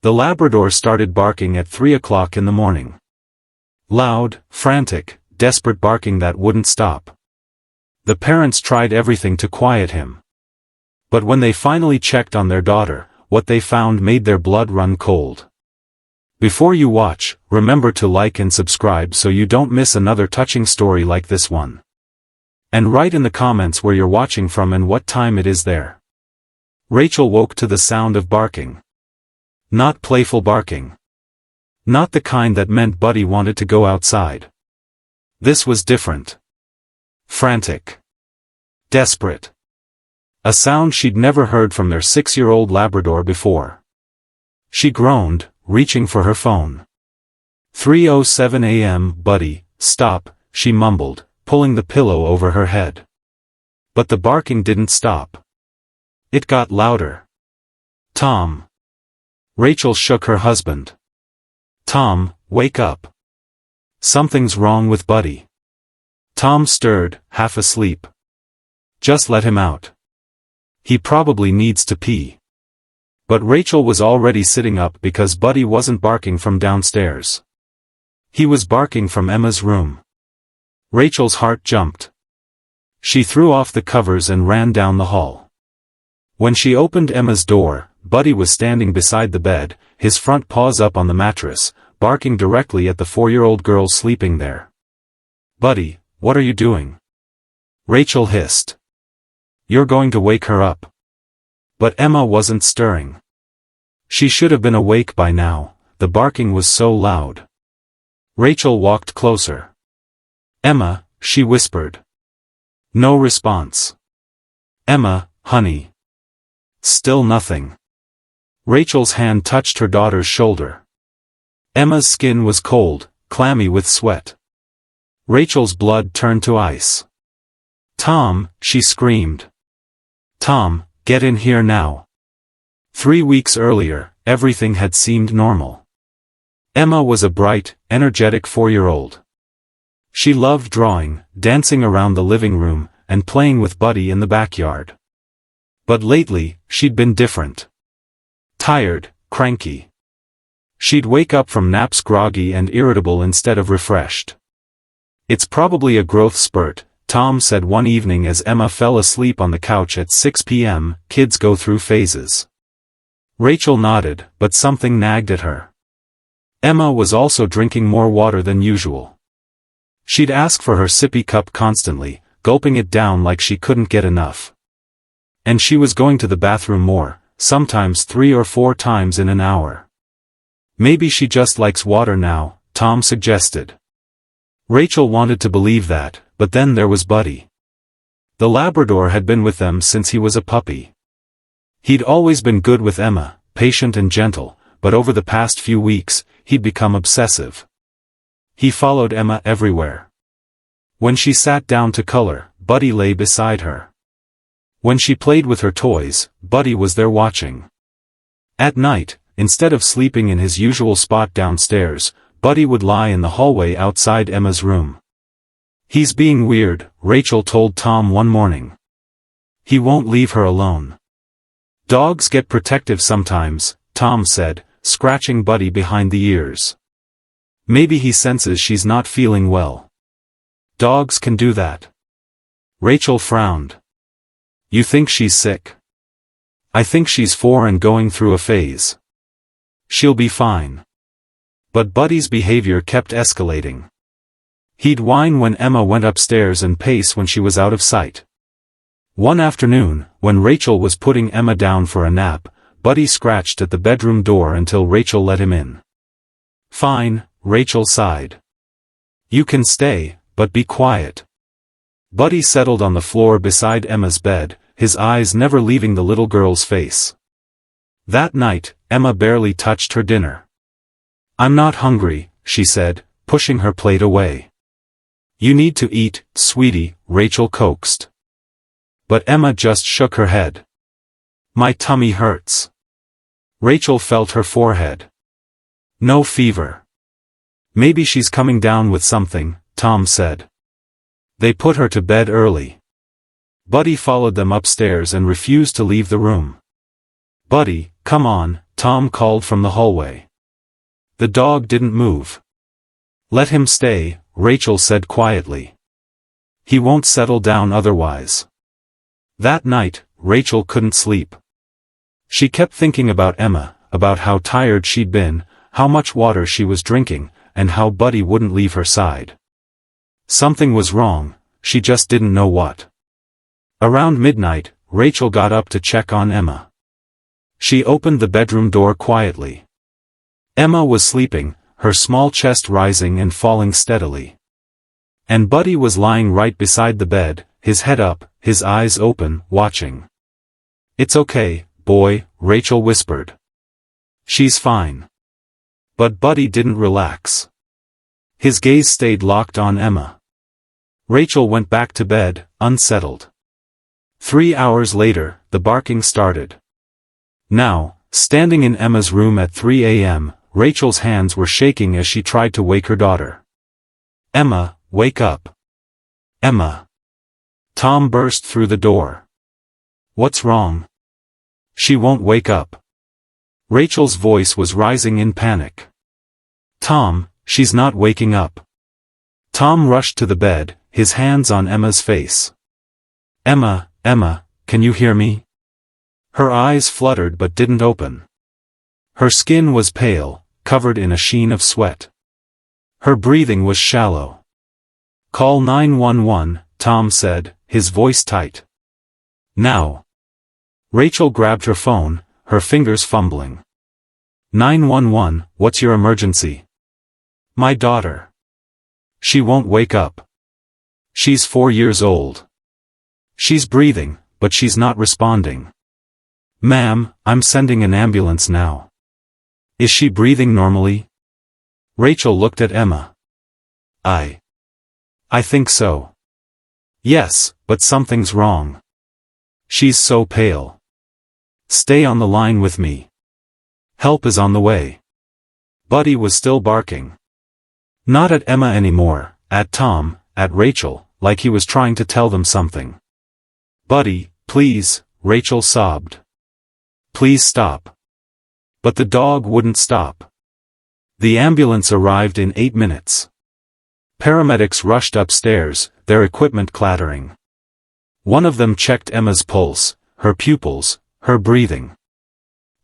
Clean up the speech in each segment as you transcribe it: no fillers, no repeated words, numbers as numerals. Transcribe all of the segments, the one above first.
The Labrador started barking at 3 o'clock in the morning. Loud, frantic, desperate barking that wouldn't stop. The parents tried everything to quiet him. But when they finally checked on their daughter, what they found made their blood run cold. Before you watch, remember to like and subscribe so you don't miss another touching story like this one. And write in the comments where you're watching from and what time it is there. Rachel woke to the sound of barking. Not playful barking. Not the kind that meant Buddy wanted to go outside. This was different. Frantic. Desperate. A sound she'd never heard from their 6-year-old Labrador before. She groaned, reaching for her phone. 3:07 a.m. Buddy, stop, she mumbled, pulling the pillow over her head. But the barking didn't stop. It got louder. Tom. Rachel shook her husband. Tom, wake up. Something's wrong with Buddy. Tom stirred, half asleep. Just let him out. He probably needs to pee. But Rachel was already sitting up because Buddy wasn't barking from downstairs. He was barking from Emma's room. Rachel's heart jumped. She threw off the covers and ran down the hall. When she opened Emma's door, Buddy was standing beside the bed, his front paws up on the mattress, barking directly at the 4-year-old girl sleeping there. Buddy, what are you doing? Rachel hissed. You're going to wake her up. But Emma wasn't stirring. She should have been awake by now, the barking was so loud. Rachel walked closer. Emma, she whispered. No response. Emma, honey. Still nothing. Rachel's hand touched her daughter's shoulder. Emma's skin was cold, clammy with sweat. Rachel's blood turned to ice. Tom, she screamed. Tom, get in here now. 3 weeks earlier, everything had seemed normal. Emma was a bright, energetic 4-year-old. She loved drawing, dancing around the living room, and playing with Buddy in the backyard. But lately, she'd been different. Tired, cranky. She'd wake up from naps groggy and irritable instead of refreshed. It's probably a growth spurt, Tom said one evening as Emma fell asleep on the couch at 6 p.m. Kids go through phases. Rachel nodded, but something nagged at her. Emma was also drinking more water than usual. She'd ask for her sippy cup constantly, gulping it down like she couldn't get enough. And she was going to the bathroom more, sometimes 3 or 4 times in an hour. Maybe she just likes water now, Tom suggested. Rachel wanted to believe that, but then there was Buddy. The Labrador had been with them since he was a puppy. He'd always been good with Emma, patient and gentle, but over the past few weeks, he'd become obsessive. He followed Emma everywhere. When she sat down to color, Buddy lay beside her. When she played with her toys, Buddy was there watching. At night, instead of sleeping in his usual spot downstairs, Buddy would lie in the hallway outside Emma's room. He's being weird, Rachel told Tom one morning. He won't leave her alone. Dogs get protective sometimes, Tom said, scratching Buddy behind the ears. Maybe he senses she's not feeling well. Dogs can do that. Rachel frowned. You think she's sick? I think she's 4 and going through a phase. She'll be fine. But Buddy's behavior kept escalating. He'd whine when Emma went upstairs and pace when she was out of sight. One afternoon, when Rachel was putting Emma down for a nap, Buddy scratched at the bedroom door until Rachel let him in. Fine, Rachel sighed. You can stay, but be quiet. Buddy settled on the floor beside Emma's bed, his eyes never leaving the little girl's face. That night, Emma barely touched her dinner. I'm not hungry, she said, pushing her plate away. You need to eat, sweetie, Rachel coaxed. But Emma just shook her head. My tummy hurts. Rachel felt her forehead. No fever. Maybe she's coming down with something, Tom said. They put her to bed early. Buddy followed them upstairs and refused to leave the room. Buddy, come on, Tom called from the hallway. The dog didn't move. Let him stay, Rachel said quietly. He won't settle down otherwise. That night, Rachel couldn't sleep. She kept thinking about Emma, about how tired she'd been, how much water she was drinking, and how Buddy wouldn't leave her side. Something was wrong, she just didn't know what. Around midnight, Rachel got up to check on Emma. She opened the bedroom door quietly. Emma was sleeping, her small chest rising and falling steadily. And Buddy was lying right beside the bed, his head up, his eyes open, watching. "It's okay, boy," Rachel whispered. "She's fine." But Buddy didn't relax. His gaze stayed locked on Emma. Rachel went back to bed, unsettled. 3 hours later, the barking started. Now, standing in Emma's room at 3 a.m., Rachel's hands were shaking as she tried to wake her daughter. "Emma, wake up. Emma." Tom burst through the door. "What's wrong?" "She won't wake up." Rachel's voice was rising in panic. "Tom, she's not waking up." Tom rushed to the bed, his hands on Emma's face. "Emma, Emma, can you hear me?" Her eyes fluttered but didn't open. Her skin was pale, covered in a sheen of sweat. Her breathing was shallow. "Call 911, Tom said, his voice tight. "Now." Rachel grabbed her phone, her fingers fumbling. 911, what's your emergency?" "My daughter. She won't wake up. She's 4 years old. She's breathing, but she's not responding." "Ma'am, I'm sending an ambulance now." "Is she breathing normally?" Rachel looked at Emma. I think so." "Yes, but something's wrong. She's so pale." "Stay on the line with me. Help is on the way." Buddy was still barking. Not at Emma anymore, at Tom, at Rachel, like he was trying to tell them something. "Buddy, please," Rachel sobbed. "Please stop." But the dog wouldn't stop. The ambulance arrived in 8 minutes. Paramedics rushed upstairs, their equipment clattering. One of them checked Emma's pulse, her pupils, her breathing.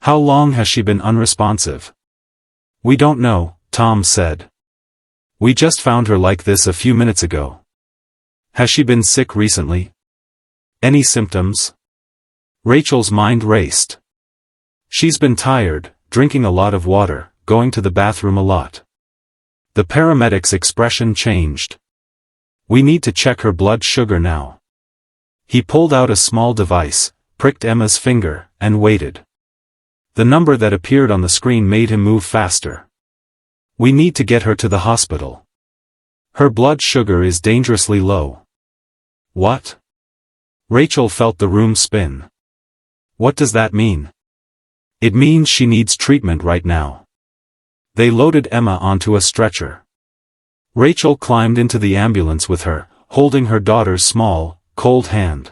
"How long has she been unresponsive?" "We don't know," Tom said. "We just found her like this a few minutes ago." "Has she been sick recently? Any symptoms?" Rachel's mind raced. "She's been tired, drinking a lot of water, going to the bathroom a lot." The paramedic's expression changed. "We need to check her blood sugar now." He pulled out a small device, pricked Emma's finger, and waited. The number that appeared on the screen made him move faster. "We need to get her to the hospital. Her blood sugar is dangerously low." "What?" Rachel felt the room spin. "What does that mean?" "It means she needs treatment right now." They loaded Emma onto a stretcher. Rachel climbed into the ambulance with her, holding her daughter's small, cold hand.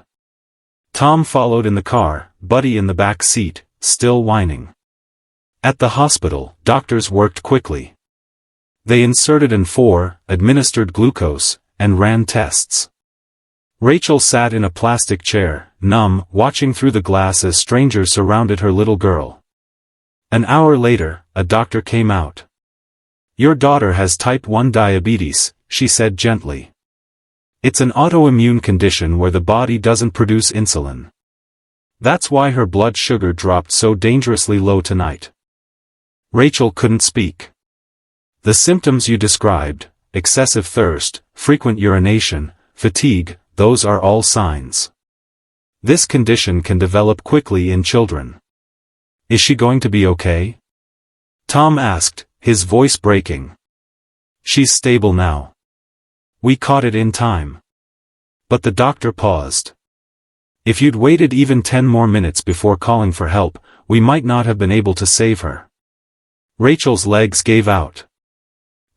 Tom followed in the car, Buddy in the back seat, still whining. At the hospital, doctors worked quickly. They inserted N4, administered glucose, and ran tests. Rachel sat in a plastic chair, numb, watching through the glass as strangers surrounded her little girl. An hour later, a doctor came out. "Your daughter has type 1 diabetes," she said gently. "It's an autoimmune condition where the body doesn't produce insulin. That's why her blood sugar dropped so dangerously low tonight." Rachel couldn't speak. "The symptoms you described, excessive thirst, frequent urination, fatigue, those are all signs. This condition can develop quickly in children." "Is she going to be okay?" Tom asked, his voice breaking. "She's stable now. We caught it in time." But the doctor paused. "If you'd waited even 10 more minutes before calling for help, we might not have been able to save her." Rachel's legs gave out.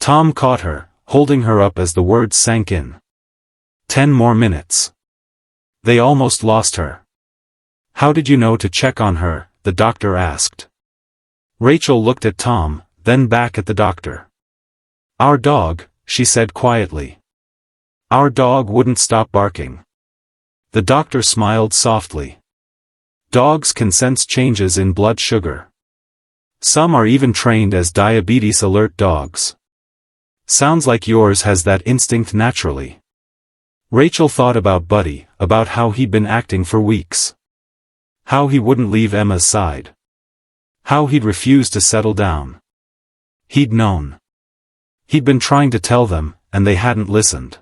Tom caught her, holding her up as the words sank in. 10 more minutes. They almost lost her. "How did you know to check on her?" the doctor asked. Rachel looked at Tom, then back at the doctor. "Our dog," she said quietly. "Our dog wouldn't stop barking." The doctor smiled softly. "Dogs can sense changes in blood sugar. Some are even trained as diabetes alert dogs. Sounds like yours has that instinct naturally." Rachel thought about Buddy, about how he'd been acting for weeks. How he wouldn't leave Emma's side. How he'd refused to settle down. He'd known. He'd been trying to tell them, and they hadn't listened.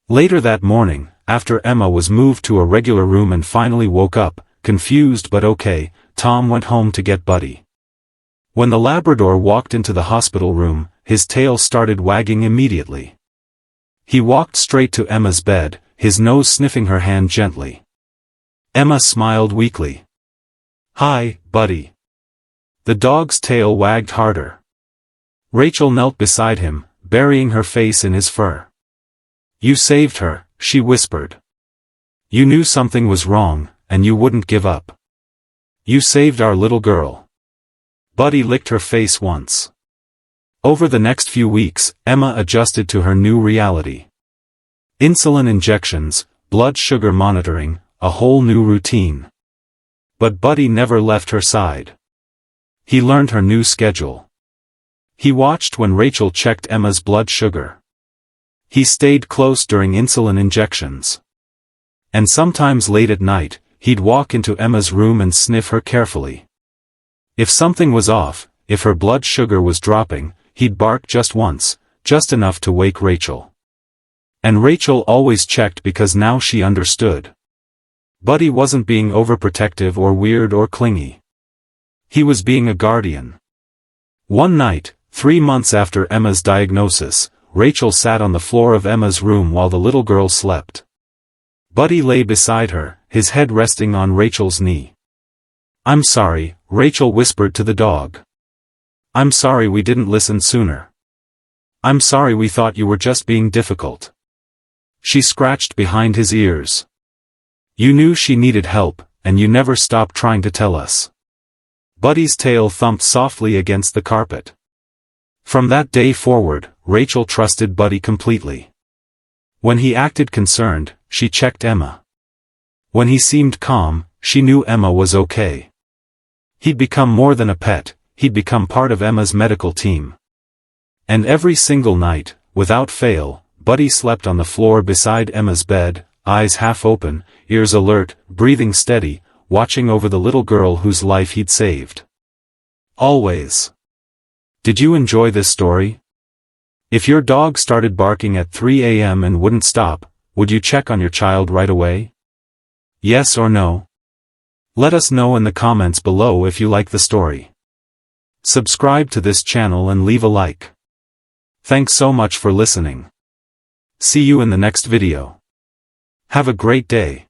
Later that morning, after Emma was moved to a regular room and finally woke up, confused but okay, Tom went home to get Buddy. When the Labrador walked into the hospital room, his tail started wagging immediately. He walked straight to Emma's bed, his nose sniffing her hand gently. Emma smiled weakly. "Hi, Buddy." The dog's tail wagged harder. Rachel knelt beside him, burying her face in his fur. "You saved her," she whispered. "You knew something was wrong, and you wouldn't give up. You saved our little girl." Buddy licked her face once. Over the next few weeks, Emma adjusted to her new reality. Insulin injections, blood sugar monitoring, a whole new routine. But Buddy never left her side. He learned her new schedule. He watched when Rachel checked Emma's blood sugar. He stayed close during insulin injections. And sometimes late at night, he'd walk into Emma's room and sniff her carefully. If something was off, if her blood sugar was dropping, he'd bark just once, just enough to wake Rachel. And Rachel always checked because now she understood. Buddy wasn't being overprotective or weird or clingy. He was being a guardian. One night, 3 months after Emma's diagnosis, Rachel sat on the floor of Emma's room while the little girl slept. Buddy lay beside her, his head resting on Rachel's knee. "I'm sorry," Rachel whispered to the dog. "I'm sorry we didn't listen sooner. I'm sorry we thought you were just being difficult." She scratched behind his ears. "You knew she needed help, and you never stopped trying to tell us." Buddy's tail thumped softly against the carpet. From that day forward, Rachel trusted Buddy completely. When he acted concerned, she checked Emma. When he seemed calm, she knew Emma was okay. He'd become more than a pet, he'd become part of Emma's medical team. And every single night, without fail, Buddy slept on the floor beside Emma's bed, eyes half open, ears alert, breathing steady, watching over the little girl whose life he'd saved. Always. Did you enjoy this story? If your dog started barking at 3 a.m. and wouldn't stop, would you check on your child right away? Yes or no? Let us know in the comments below if you like the story. Subscribe to this channel and leave a like. Thanks so much for listening. See you in the next video. Have a great day.